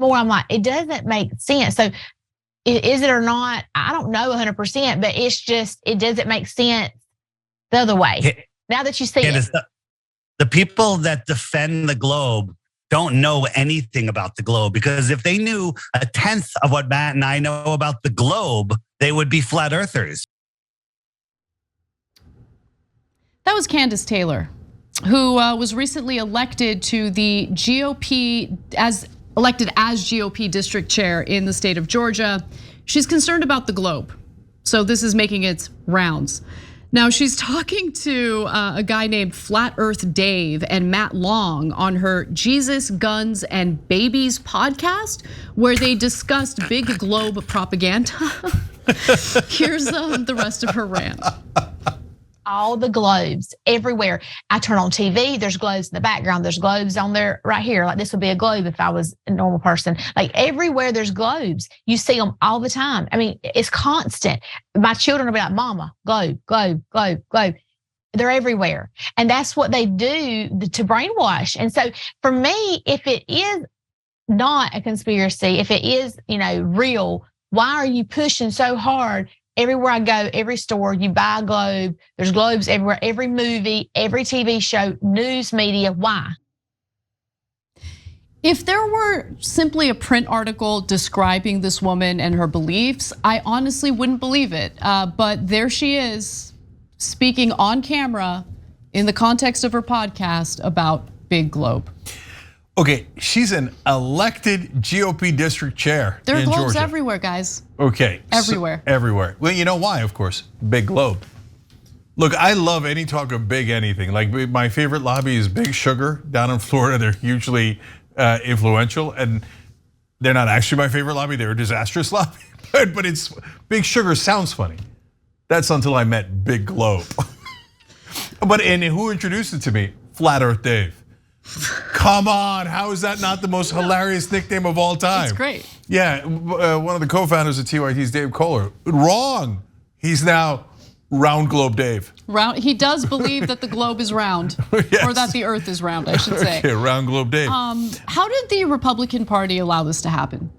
more I'm like, it doesn't make sense. So is it or not? I don't know 100%, but it's just, it doesn't make sense the other way. Now that you see it. The people that defend the globe don't know anything about the globe, because if they knew a tenth of what Matt and I know about the globe, they would be flat earthers. That was Kandiss Taylor, who was recently elected to the GOP as GOP District Chair in the state of Georgia. She's concerned about the globe, so this is making its rounds. Now she's talking to a guy named Flat Earth Dave and Matt Long on her Jesus, Guns, and Babies podcast, where they discussed big globe propaganda. Here's the rest of her rant. All the globes everywhere. I turn on TV, there's globes in the background, there's globes on there right here. Like this would be a globe if I was a normal person. Like everywhere there's globes. You see them all the time. I mean, it's constant. My children will be like, Mama, globe, globe, globe, globe. They're everywhere. And that's what they do to brainwash. And so for me, if it is not a conspiracy, if it is, real, why are you pushing so hard? Everywhere I go, every store, you buy a globe. There's globes everywhere, every movie, every TV show, news media. Why? If there were simply a print article describing this woman and her beliefs, I honestly wouldn't believe it. But there she is, speaking on camera in the context of her podcast about Big Globe. Okay, she's an elected GOP district chair. There are globes Georgia. Everywhere, guys. Okay. Everywhere. Everywhere. Well, you know why, of course, Big Globe. Look, I love any talk of big anything. Like my favorite lobby is Big Sugar down in Florida. They're hugely influential, and they're not actually my favorite lobby. They're a disastrous lobby, but it's Big Sugar sounds funny. That's until I met Big Globe. And who introduced it to me? Flat Earth Dave. Come on, how is that not the most hilarious nickname of all time? It's great. Yeah, one of the co-founders of TYT is Dave Kohler. Wrong. He's now Round Globe Dave. He does believe that the globe is round, yes. Or that the earth is round, I should say. Okay, Round Globe Dave. How did the Republican Party allow this to happen?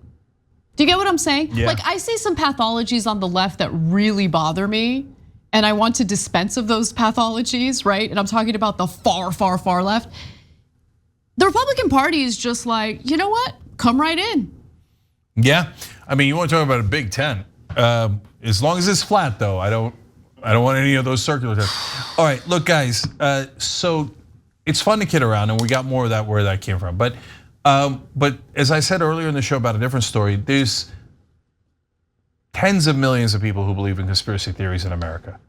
Do you get what I'm saying? Yeah. Like I see some pathologies on the left that really bother me, and I want to dispense of those pathologies, right? And I'm talking about the far, far, far left. The Republican Party is just like, you know what? Come right in. Yeah, I mean, you want to talk about a Big Ten? As long as it's flat, though, I don't want any of those circular tests. All right, look, guys. So it's fun to kid around, and we got more of that where that came from. But as I said earlier in the show about a different story, there's tens of millions of people who believe in conspiracy theories in America.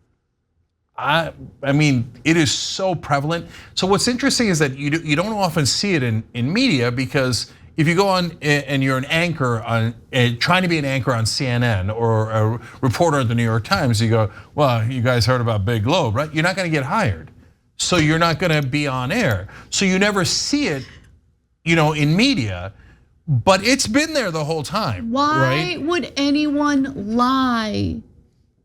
I mean, it is so prevalent. So what's interesting is that you don't often see it in media, because if you go on and you're an anchor on trying to be an anchor on CNN or a reporter at the New York Times, you go, well, you guys heard about Big Globe, right? You're not going to get hired, so you're not going to be on air. So you never see it, in media. But it's been there the whole time. Why would anyone lie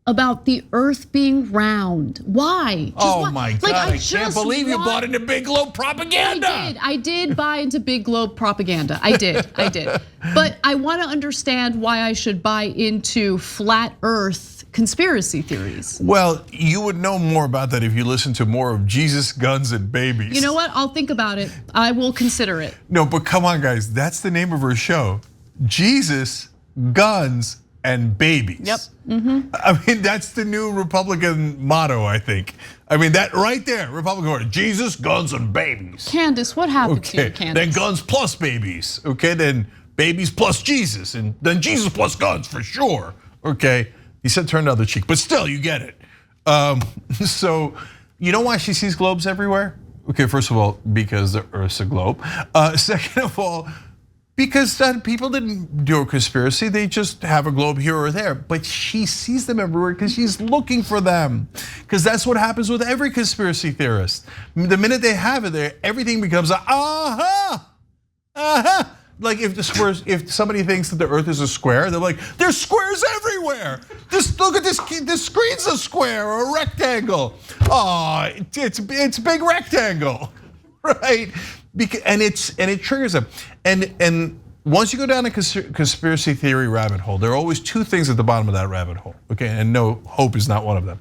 about the earth being round? Why? My God, I can't believe you bought into Big Globe propaganda. I did buy into Big Globe propaganda. I did. But I want to understand why I should buy into flat earth conspiracy theories. Well, you would know more about that if you listen to more of Jesus, Guns, and Babies. You know what? I'll think about it. I will consider it. No, but come on, guys. That's the name of her show. Jesus, Guns, and Babies. Yep. I mean, that's the new Republican motto, I think. I mean, that right there, Republican Party, Jesus, Guns, and Babies. Candice, what happened to you, Candice? Then guns plus babies, okay? Then babies plus Jesus, and then Jesus plus guns for sure, okay? He said turn the other cheek, but still, you get it. So, you know why she sees globes everywhere? Okay, first of all, because the Earth's a globe. Second of all, because people didn't do a conspiracy, they just have a globe here or there. But she sees them everywhere because she's looking for them. Because that's what happens with every conspiracy theorist. The minute they have it there, everything becomes a aha. Like if somebody thinks that the Earth is a square, they're like, there's squares everywhere. Just look at this screen's a square or a rectangle. Oh, it's a big rectangle, right? And it triggers them. And once you go down a conspiracy theory rabbit hole, there are always two things at the bottom of that rabbit hole. Okay, and no, hope is not one of them.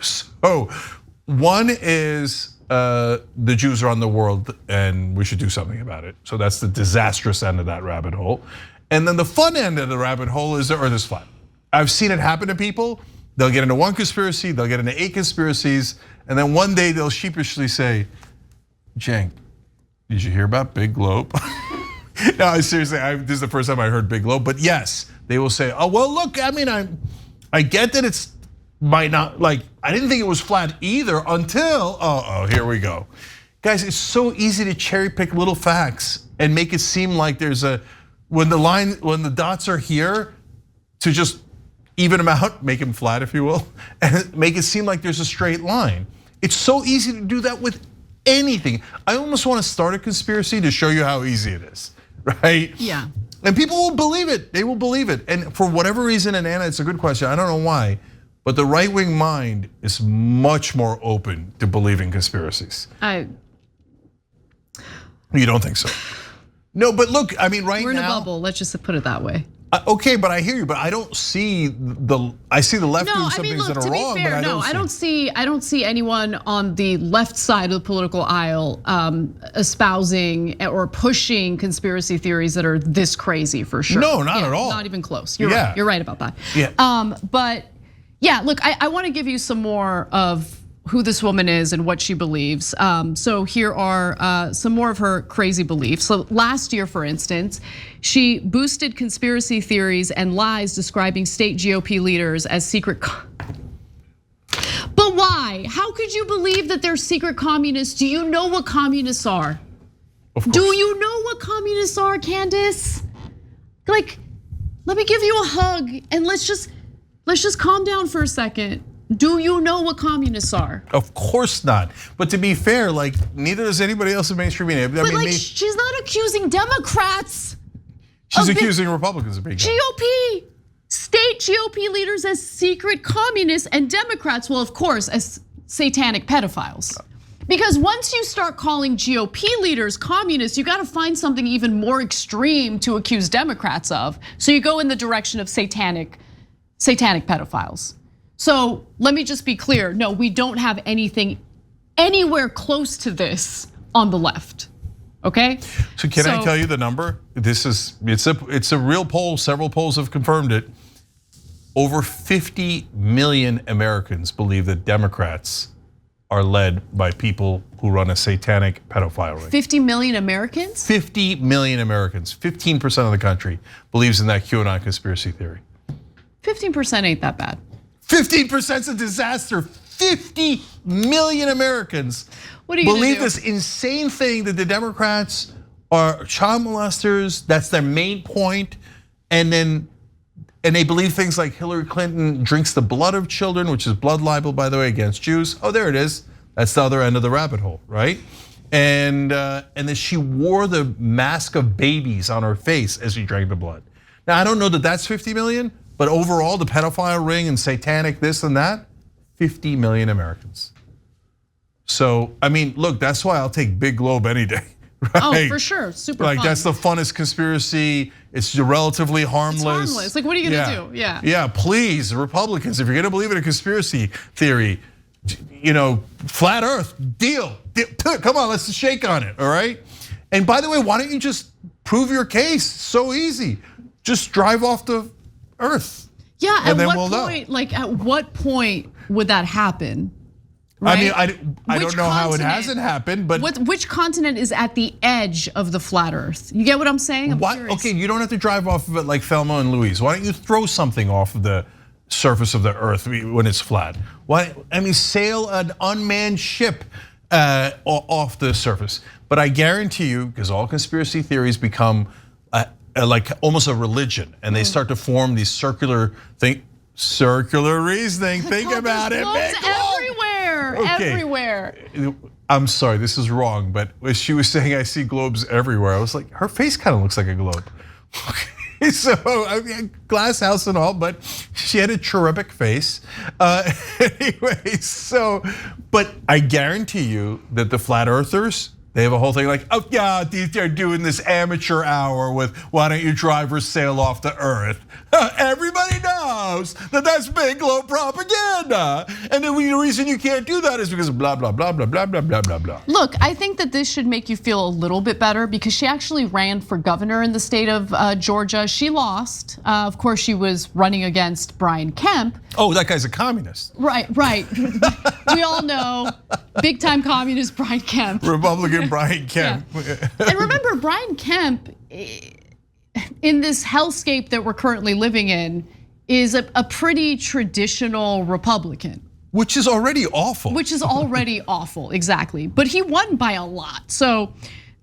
So one is the Jews are on the world and we should do something about it. So that's the disastrous end of that rabbit hole. And then the fun end of the rabbit hole is the earth is flat. I've seen it happen to people. They'll get into one conspiracy, they'll get into 8 conspiracies, and then one day they'll sheepishly say, Cenk, did you hear about Big Globe? No, seriously, this is the first time I heard Big Globe, but yes, they will say, oh, well, look, I mean, I get that it's might not, like, I didn't think it was flat either until, here we go. Guys, it's so easy to cherry pick little facts and make it seem like there's when the dots are here, to just even them out, make them flat, if you will, and make it seem like there's a straight line. It's so easy to do that with anything. I almost want to start a conspiracy to show you how easy it is, right? Yeah. And people will believe it, they will believe it. And for whatever reason, and Anna, it's a good question, I don't know why, but the right-wing mind is much more open to believing conspiracies. You don't think so? No, but look, I mean, right now. We're in a bubble, let's just put it that way. Okay, but I hear you, but I don't see I see the left doing some things that are wrong, but I don't see anyone on the left side of the political aisle espousing or pushing conspiracy theories that are this crazy for sure. No, not at all. Not even close. You're right. You're right about that. Yeah. But yeah, look, I want to give you some more of who this woman is and what she believes. So here are some more of her crazy beliefs. So last year, for instance, she boosted conspiracy theories and lies describing state GOP leaders as secret. But why? How could you believe that they're secret communists? Do you know what communists are? Of course. Do you know what communists are, Kandiss? Like, let me give you a hug and let's just calm down for a second. Do you know what communists are? Of course not. But to be fair, like neither does anybody else in mainstream media. But like, she's not accusing Democrats. She's accusing Republicans of being GOP, state GOP leaders as secret communists and Democrats, well, of course, as satanic pedophiles. Because once you start calling GOP leaders communists, you got to find something even more extreme to accuse Democrats of. So you go in the direction of satanic pedophiles. So let me just be clear. No, we don't have anything anywhere close to this on the left. Okay? So can I tell you the number? It's a real poll. Several polls have confirmed it. Over 50 million Americans believe that Democrats are led by people who run a satanic pedophile ring. 50 million Americans? 50 million Americans, 15% of the country believes in that QAnon conspiracy theory. 15% ain't that bad. 15% is a disaster. 50 million Americans believe this insane thing that the Democrats are child molesters. That's their main point. And they believe things like Hillary Clinton drinks the blood of children, which is blood libel, by the way, against Jews. Oh, there it is. That's the other end of the rabbit hole, right? And that she wore the mask of babies on her face as she drank the blood. Now, I don't know that that's 50 million. But overall, the pedophile ring and satanic this and that, 50 million Americans. So, I mean, look, that's why I'll take Big Globe any day, right? Oh, for sure, super fun. That's the funnest conspiracy. It's relatively harmless. It's harmless, like what are you gonna do? Yeah. Yeah, please, Republicans, if you're gonna believe in a conspiracy theory, flat earth, deal. Come on, let's shake on it, all right? And by the way, why don't you just prove your case? So easy, just drive off the earth. Yeah, at what point? Like, at what point would that happen? Right? I mean, I don't know how it hasn't happened, but which continent is at the edge of the flat Earth? You get what I'm saying? Okay, you don't have to drive off of it like Thelma and Louise. Why don't you throw something off of the surface of the Earth when it's flat? Sail an unmanned ship off the surface. But I guarantee you, because all conspiracy theories become like almost a religion, and they start to form these circular reasoning. Think about it. Everywhere. I'm sorry, this is wrong, but when she was saying I see globes everywhere, I was like, her face kind of looks like a globe. Okay, so I mean, glass house and all, but she had a cherubic face. Anyway, but I guarantee you that the flat earthers They have a whole thing like, oh yeah, they're doing this amateur hour with why don't you drivers sail off the earth? Everybody knows that that's big globe propaganda. And the reason you can't do that is because of blah, blah, blah, blah, blah, blah, blah, blah, blah. Look, I think that this should make you feel a little bit better because she actually ran for governor in the state of Georgia. She lost. Of course, she was running against Brian Kemp. Oh, that guy's a communist. Right. We all know big time communist Brian Kemp. Republican Brian Kemp. Yeah. And remember, Brian Kemp, in this hellscape that we're currently living in, is a pretty traditional Republican. Which is already awful. Which is already awful, exactly. But he won by a lot. So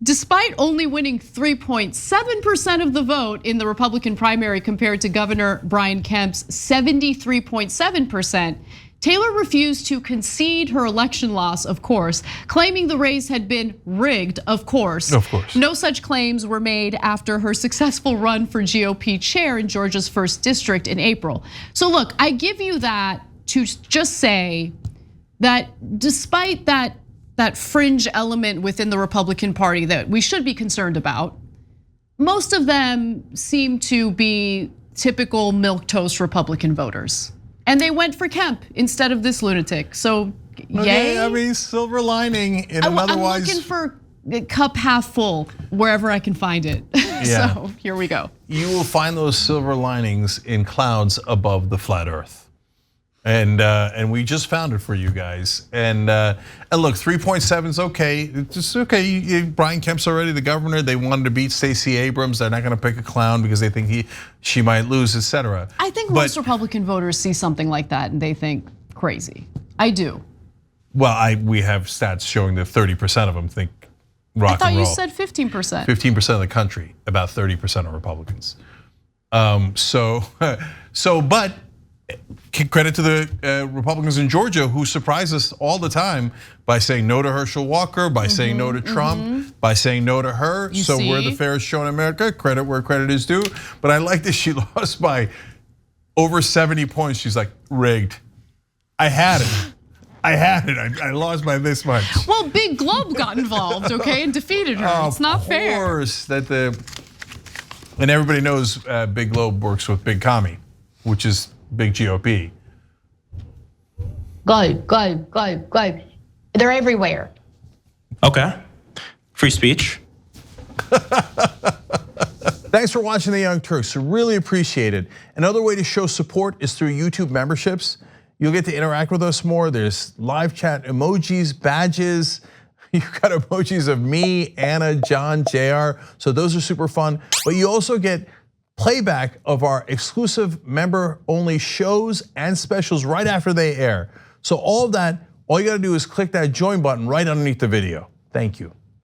despite only winning 3.7% of the vote in the Republican primary compared to Governor Brian Kemp's 73.7%, Taylor refused to concede her election loss, of course, claiming the race had been rigged, of course. Of course. No such claims were made after her successful run for GOP chair in Georgia's 1st district in April. So look, I give you that to just say that despite that fringe element within the Republican Party that we should be concerned about, most of them seem to be typical milquetoast Republican voters. And they went for Kemp instead of this lunatic. So, okay, yay. I mean, silver lining in an otherwise. I'm looking for a cup half full wherever I can find it. Yeah. So here we go. You will find those silver linings in clouds above the flat Earth. And we just found it for you guys. And look, 3.7 is okay. It's just okay. Brian Kemp's already the governor. They wanted to beat Stacey Abrams. They're not going to pick a clown because they think she might lose, etc. I think most Republican voters see something like that and they think crazy. I do. Well, we have stats showing that 30% of them think rock and roll. I thought you said 15%. 15% of the country, about 30% are Republicans. But credit to the Republicans in Georgia who surprise us all the time by saying no to Herschel Walker, by saying no to Trump, by saying no to her. We're the fairest show in America. Credit where credit is due. But I like that she lost by over 70 points. She's like, rigged. I had it. I lost by this much. Well, Big Globe got involved, okay, and defeated her. It's not fair. Of course, and everybody knows Big Globe works with Big Commie, which is Big GOP. Globe. They're everywhere. Okay. Free speech. Thanks for watching the Young Turks. We really appreciate it. Another way to show support is through YouTube memberships. You'll get to interact with us more. There's live chat emojis, badges. You've got emojis of me, Anna, John, JR. So those are super fun. But you also get playback of our exclusive member-only shows and specials right after they air. So all of that, all you gotta do is click that join button right underneath the video. Thank you.